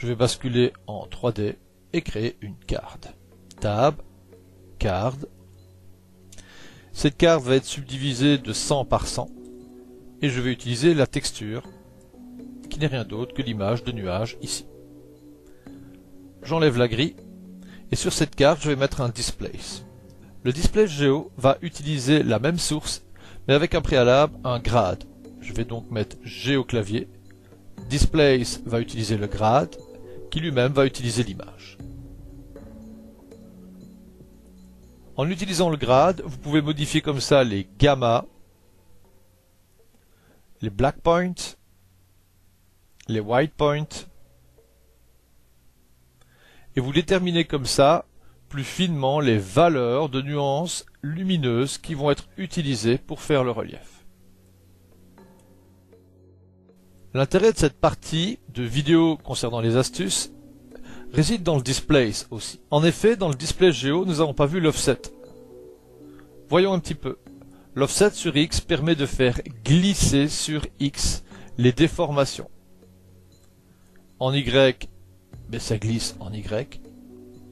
Je vais basculer en 3D et créer une carte. Tab, card. Cette carte va être subdivisée de 100 par 100 et je vais utiliser la texture qui n'est rien d'autre que l'image de nuage ici. J'enlève la grille et sur cette carte je vais mettre un displace. Le displace geo va utiliser la même source mais avec un préalable, un grade. Je vais donc mettre géoclavier. Displace va utiliser le grade qui lui-même va utiliser l'image. En utilisant le grade, vous pouvez modifier comme ça les gamma, les black points, les white points, et vous déterminez comme ça plus finement les valeurs de nuances lumineuses qui vont être utilisées pour faire le relief. L'intérêt de cette partie de vidéo concernant les astuces réside dans le displace aussi. En effet, dans le displace géo, nous n'avons pas vu l'offset. Voyons un petit peu. L'offset sur X permet de faire glisser sur X les déformations. En Y, ça glisse en Y.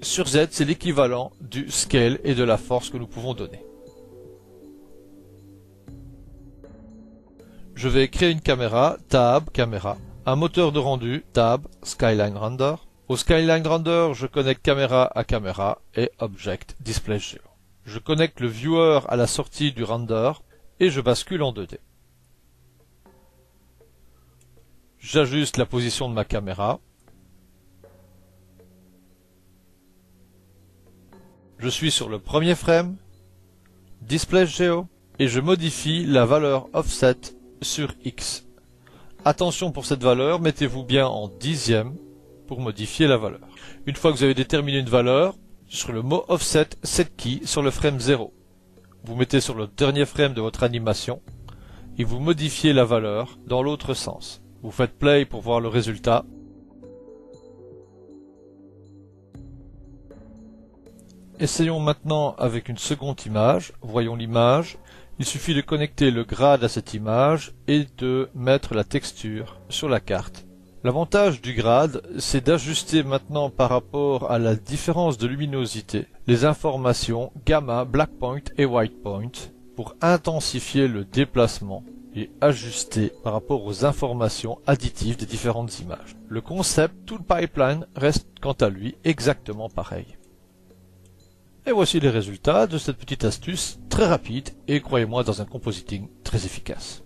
Sur Z, c'est l'équivalent du scale et de la force que nous pouvons donner. Je vais créer une caméra, Tab, caméra, un moteur de rendu, Tab, Skyline Render. Au Skyline Render, je connecte caméra à caméra et Object Displace Geo. Je connecte le viewer à la sortie du render et je bascule en 2D. J'ajuste la position de ma caméra. Je suis sur le premier frame, Displace Geo, et je modifie la valeur offset sur X. Attention pour cette valeur, mettez-vous bien en dixième pour modifier la valeur. Une fois que vous avez déterminé une valeur, sur le mot offset, set key sur le frame 0. Vous mettez sur le dernier frame de votre animation et vous modifiez la valeur dans l'autre sens. Vous faites play pour voir le résultat. Essayons maintenant avec une seconde image. Voyons l'image. Il suffit de connecter le grade à cette image et de mettre la texture sur la carte. L'avantage du grade, c'est d'ajuster maintenant par rapport à la différence de luminosité les informations gamma, black point et white point pour intensifier le déplacement et ajuster par rapport aux informations additives des différentes images. Le concept, tout le pipeline reste quant à lui exactement pareil. Et voici les résultats de cette petite astuce très rapide et croyez-moi dans un compositing très efficace.